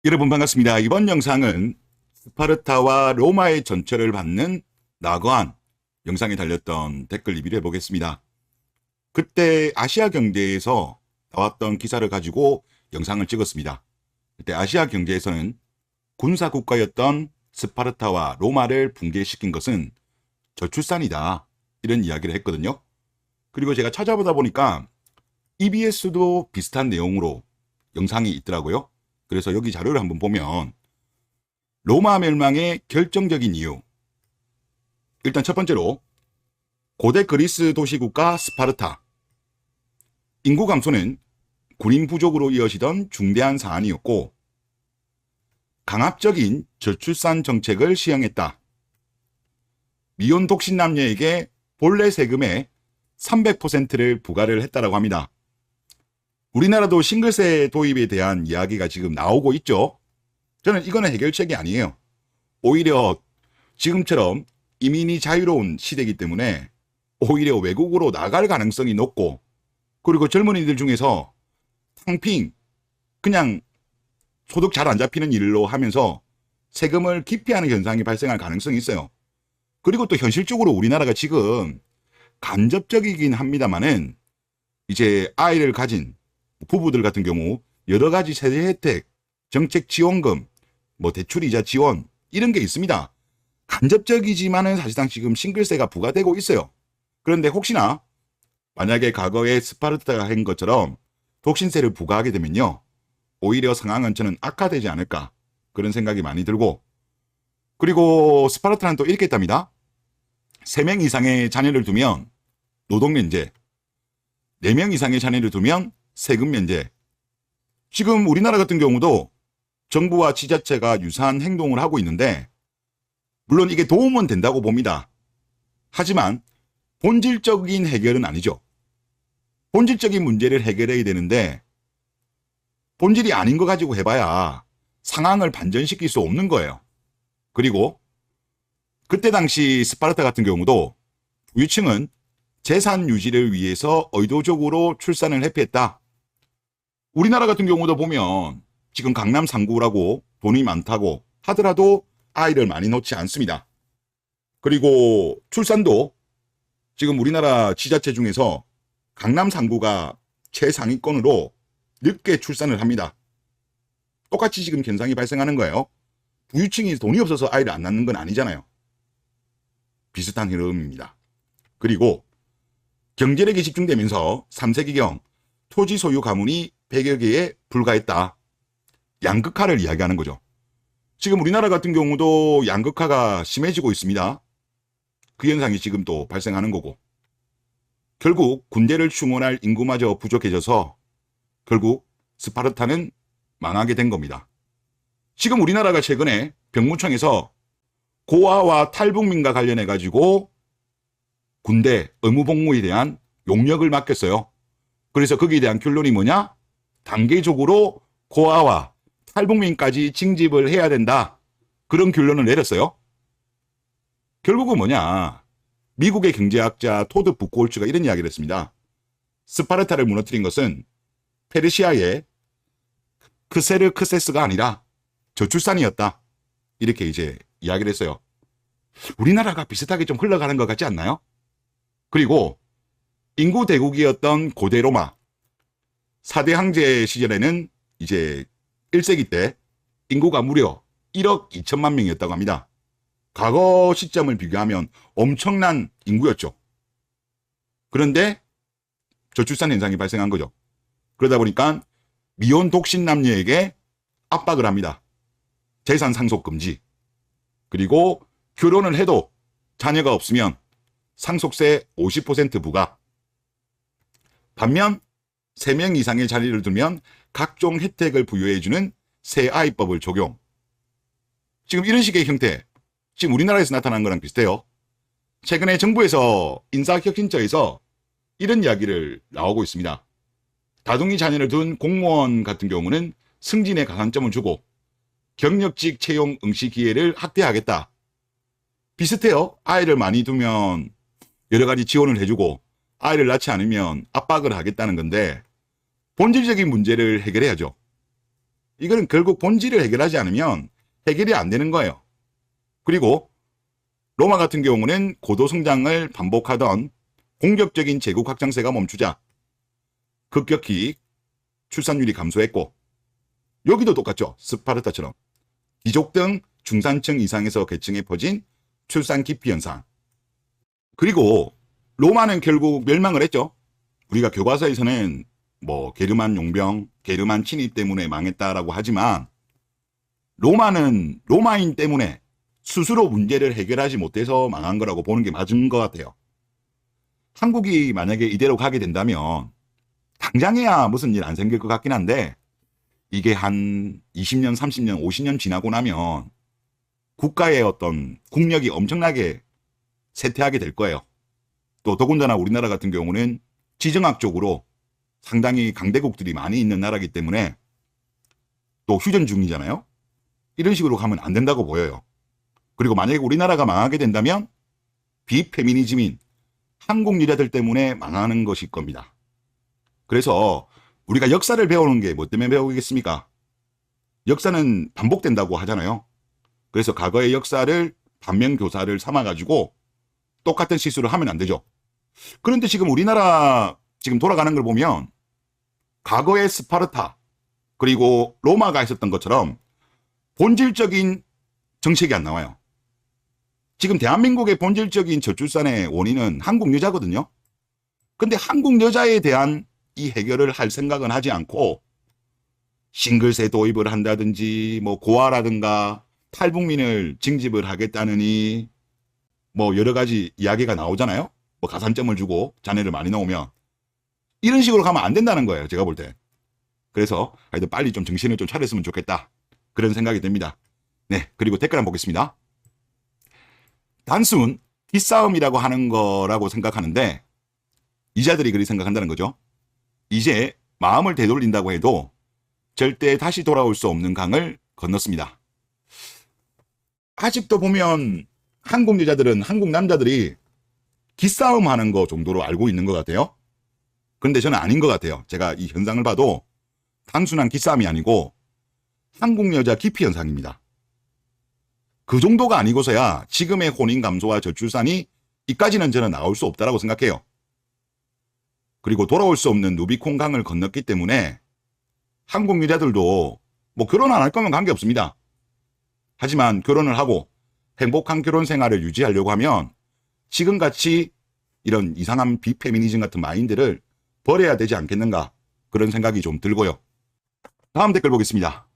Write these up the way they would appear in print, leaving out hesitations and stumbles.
여러분 반갑습니다. 이번 영상은 스파르타와 로마의 전철을 받는 나거안 영상에 달렸던 댓글 리뷰를 해보겠습니다. 그때 아시아 경제에서 나왔던 기사를 가지고 영상을 찍었습니다. 그때 아시아 경제에서는 군사 국가였던 스파르타와 로마를 붕괴시킨 것은 저출산이다, 이런 이야기를 했거든요. 그리고 제가 찾아보다 보니까 EBS도 비슷한 내용으로 영상이 있더라고요. 그래서 여기 자료를 한번 보면 로마 멸망의 결정적인 이유, 일단 첫 번째로 고대 그리스 도시국가 스파르타, 인구 감소는 군인 부족으로 이어지던 중대한 사안이었고 강압적인 저출산 정책을 시행했다. 미혼 독신 남녀에게 본래 세금의 300%를 부과를 했다라고 합니다. 우리나라도 싱글세 도입에 대한 이야기가 지금 나오고 있죠. 저는 이거는 해결책이 아니에요. 오히려 지금처럼 이민이 자유로운 시대이기 때문에 오히려 외국으로 나갈 가능성이 높고, 그리고 젊은이들 중에서 탕핑, 그냥 소득 잘 안 잡히는 일로 하면서 세금을 기피하는 현상이 발생할 가능성이 있어요. 그리고 또 현실적으로 우리나라가 지금 간접적이긴 합니다만은 이제 아이를 가진 부부들 같은 경우 여러 가지 세대 혜택, 정책 지원금, 대출 이자 지원, 이런 게 있습니다. 간접적이지만은 사실상 지금 싱글세가 부과되고 있어요. 그런데 혹시나 만약에 과거에 스파르타가 한 것처럼 독신세를 부과하게 되면요, 오히려 상황은 저는 악화되지 않을까, 그런 생각이 많이 들고, 그리고 스파르타는 또 이렇게 했답니다. 3명 이상의 자녀를 두면 노동 면제, 4명 이상의 자녀를 두면 세금 면제. 지금 우리나라 같은 경우도 정부와 지자체가 유사한 행동을 하고 있는데, 물론 이게 도움은 된다고 봅니다. 하지만 본질적인 해결은 아니죠. 본질적인 문제를 해결해야 되는데 본질이 아닌 거 가지고 해봐야 상황을 반전시킬 수 없는 거예요. 그리고 그때 당시 스파르타 같은 경우도 부유층은 재산 유지를 위해서 의도적으로 출산을 회피했다. 우리나라 같은 경우도 보면 지금 강남 상구라고 돈이 많다고 하더라도 아이를 많이 놓지 않습니다. 그리고 출산도 지금 우리나라 지자체 중에서 강남 상구가 최상위권으로 늦게 출산을 합니다. 똑같이 지금 현상이 발생하는 거예요. 부유층이 돈이 없어서 아이를 안 낳는 건 아니잖아요. 비슷한 흐름입니다. 그리고 경제력이 집중되면서 3세기경 토지 소유 가문이 100여 개에 불과했다. 양극화를 이야기하는 거죠. 지금 우리나라 같은 경우도 양극화가 심해지고 있습니다. 그 현상이 지금 또 발생하는 거고, 결국 군대를 충원할 인구마저 부족해져서 결국 스파르타는 망하게 된 겁니다. 지금 우리나라가 최근에 병무청에서 고아와 탈북민과 관련해 가지고 군대 의무복무에 대한 용역을 맡겼어요. 그래서 거기에 대한 결론이 뭐냐? 단계적으로 고아와 탈북민까지 징집을 해야 된다, 그런 결론을 내렸어요. 결국은 뭐냐? 미국의 경제학자 토드 부콜츠가 이런 이야기를 했습니다. 스파르타를 무너뜨린 것은 페르시아의 크세르크세스가 아니라 저출산이었다, 이렇게 이제 이야기를 했어요. 우리나라가 비슷하게 좀 흘러가는 것 같지 않나요? 그리고 인구 대국이었던 고대 로마 4대 황제 시절에는 이제 1세기 때 인구가 무려 1억 2천만 명이었다고 합니다. 과거 시점을 비교하면 엄청난 인구였죠. 그런데 저출산 현상이 발생한 거죠. 그러다 보니까 미혼 독신 남녀에게 압박을 합니다. 재산 상속 금지, 그리고 결혼을 해도 자녀가 없으면 상속세 50% 부과. 반면 3명 이상의 자녀를 두면 각종 혜택을 부여해주는 새아이법을 적용. 지금 이런 식의 형태, 지금 우리나라에서 나타난 거랑 비슷해요. 최근에 정부에서 인사혁신처에서 이런 이야기를 나오고 있습니다. 다둥이 자녀를 둔 공무원 같은 경우는 승진에 가산점을 주고 경력직 채용 응시 기회를 확대하겠다. 비슷해요. 아이를 많이 두면 여러 가지 지원을 해주고 아이를 낳지 않으면 압박을 하겠다는 건데, 본질적인 문제를 해결해야죠. 이거는 결국 본질을 해결하지 않으면 해결이 안 되는 거예요. 그리고 로마 같은 경우는 고도 성장을 반복하던 공격적인 제국 확장세가 멈추자 급격히 출산율이 감소했고, 여기도 똑같죠. 스파르타처럼 귀족 등 중산층 이상에서 계층에 퍼진 출산 기피 현상. 그리고 로마는 결국 멸망을 했죠. 우리가 교과서에서는 뭐 게르만 용병, 게르만 침입 때문에 망했다라고 하지만 로마는 로마인 때문에 스스로 문제를 해결하지 못해서 망한 거라고 보는 게 맞은 것 같아요. 한국이 만약에 이대로 가게 된다면 당장에야 무슨 일 안 생길 것 같긴 한데, 이게 한 20년, 30년, 50년 지나고 나면 국가의 어떤 국력이 엄청나게 쇠퇴하게 될 거예요. 또 더군다나 우리나라 같은 경우는 지정학적으로 상당히 강대국들이 많이 있는 나라이기 때문에 또 휴전 중이잖아요. 이런 식으로 가면 안 된다고 보여요. 그리고 만약에 우리나라가 망하게 된다면 비페미니즘인 한국 여자들 때문에 망하는 것일 겁니다. 그래서 우리가 역사를 배우는 게 뭐 때문에 배우겠습니까? 역사는 반복된다고 하잖아요. 그래서 과거의 역사를 반면교사를 삼아가지고 똑같은 실수를 하면 안 되죠. 그런데 지금 우리나라 지금 돌아가는 걸 보면 과거의 스파르타 그리고 로마가 있었던 것처럼 본질적인 정책이 안 나와요. 지금 대한민국의 본질적인 저출산의 원인은 한국 여자거든요. 근데 한국 여자에 대한 이 해결을 할 생각은 하지 않고 싱글세 도입을 한다든지 뭐 고아라든가 탈북민을 징집을 하겠다느니 뭐 여러 가지 이야기가 나오잖아요. 뭐 가산점을 주고 자녀를 많이 낳으면 이런 식으로 가면 안 된다는 거예요. 제가 볼 때. 그래서 하여튼 빨리 좀 정신을 좀 차렸으면 좋겠다. 그런 생각이 듭니다. 네, 그리고 댓글 한번 보겠습니다. 단순 기싸움이라고 하는 거라고 생각하는데 이자들이 그리 생각한다는 거죠. 이제 마음을 되돌린다고 해도 절대 다시 돌아올 수 없는 강을 건넜습니다. 아직도 보면 한국 여자들은 한국 남자들이 기싸움 하는 거 정도로 알고 있는 것 같아요. 그런데 저는 아닌 것 같아요. 제가 이 현상을 봐도 단순한 기싸움이 아니고 한국 여자 기피 현상입니다. 그 정도가 아니고서야 지금의 혼인 감소와 저출산이 이까지는 저는 나올 수 없다고 생각해요. 그리고 돌아올 수 없는 루비콘 강을 건넜기 때문에 한국 여자들도 뭐 결혼 안 할 거면 관계없습니다. 하지만 결혼을 하고 행복한 결혼 생활을 유지하려고 하면 지금같이 이런 이상한 비페미니즘 같은 마인드를 버려야 되지 않겠는가, 그런 생각이 좀 들고요. 다음 댓글 보겠습니다.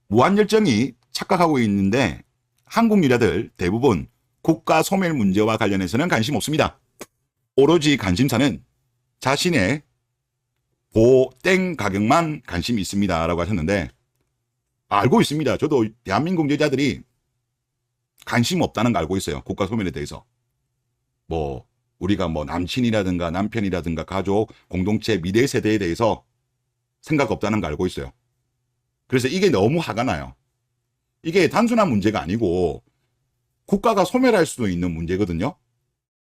무한열정이 착각하고 있는데 한국 여자들 대부분 국가 소멸 문제와 관련해서는 관심 없습니다. 오로지 관심사는 자신의 보땡 가격만 관심이 있습니다 라고 하셨는데, 알고 있습니다. 저도 대한민국 여자들이 관심 없다는 거 알고 있어요. 국가 소멸에 대해서. 뭐 우리가 뭐 남친이라든가 남편이라든가 가족, 공동체, 미래 세대에 대해서 생각 없다는 거 알고 있어요. 그래서 이게 너무 화가 나요. 이게 단순한 문제가 아니고 국가가 소멸할 수도 있는 문제거든요.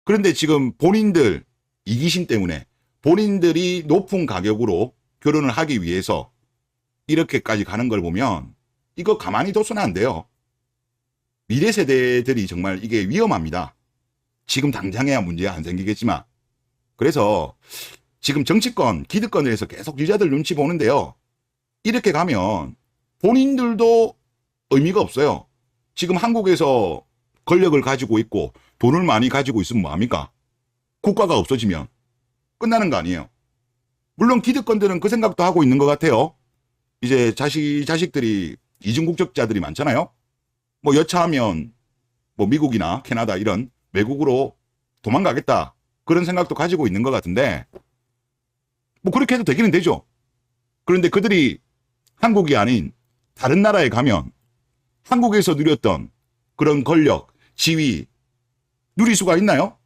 그런데 지금 본인들 이기심 때문에 본인들이 높은 가격으로 결혼을 하기 위해서 이렇게까지 가는 걸 보면 이거 가만히 둬서는 안 돼요. 미래 세대들이 정말 이게 위험합니다. 지금 당장에야 문제 안 생기겠지만. 그래서 지금 정치권, 기득권을 해서 계속 여자들 눈치 보는데요. 이렇게 가면 본인들도 의미가 없어요. 지금 한국에서 권력을 가지고 있고 돈을 많이 가지고 있으면 뭐합니까? 국가가 없어지면 끝나는 거 아니에요. 물론 기득권들은 그 생각도 하고 있는 것 같아요. 이제 자식들이 이중국적자들이 많잖아요. 뭐 여차하면 뭐 미국이나 캐나다 이런 외국으로 도망가겠다, 그런 생각도 가지고 있는 것 같은데 뭐 그렇게 해도 되기는 되죠. 그런데 그들이 한국이 아닌 다른 나라에 가면 한국에서 누렸던 그런 권력, 지위 누릴 수가 있나요?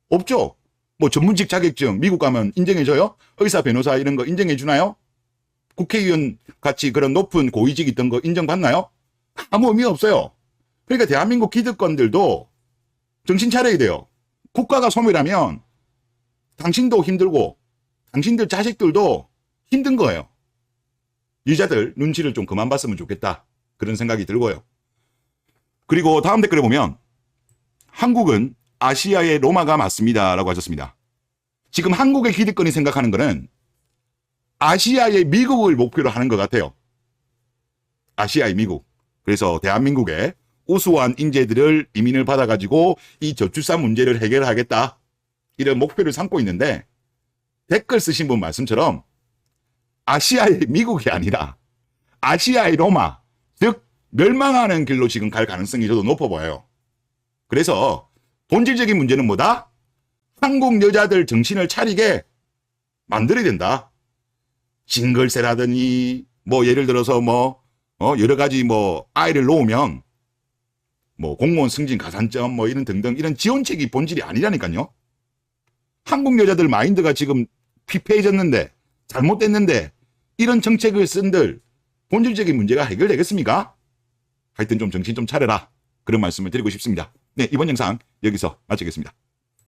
없죠. 뭐 전문직 자격증 미국 가면 인정해줘요? 의사, 변호사 이런 거 인정해주나요? 국회의원 같이 그런 높은 고위직 있던 거 인정받나요? 아무 의미 없어요. 그러니까 대한민국 기득권들도 정신 차려야 돼요. 국가가 소멸하면 당신도 힘들고 당신들 자식들도 힘든 거예요. 여자들 눈치를 좀 그만 봤으면 좋겠다. 그런 생각이 들고요. 그리고 다음 댓글에 보면 한국은 아시아의 로마가 맞습니다. 라고 하셨습니다. 지금 한국의 기득권이 생각하는 거는 아시아의 미국을 목표로 하는 것 같아요. 아시아의 미국. 그래서 대한민국의 우수한 인재들을 이민을 받아가지고 이 저출산 문제를 해결하겠다. 이런 목표를 삼고 있는데 댓글 쓰신 분 말씀처럼 아시아의 미국이 아니라 아시아의 로마, 즉 멸망하는 길로 지금 갈 가능성이 저도 높아 보여요. 그래서 본질적인 문제는 뭐다? 한국 여자들 정신을 차리게 만들어야 된다. 징글세라더니 뭐 예를 들어서 뭐 여러 가지 뭐 아이를 놓으면 뭐 공무원 승진 가산점 뭐 이런 등등 이런 지원책이 본질이 아니라니까요. 한국 여자들 마인드가 지금 피폐해졌는데 잘못됐는데 이런 정책을 쓴들 본질적인 문제가 해결되겠습니까? 하여튼 좀 정신 좀 차려라. 그런 말씀을 드리고 싶습니다. 네, 이번 영상 여기서 마치겠습니다.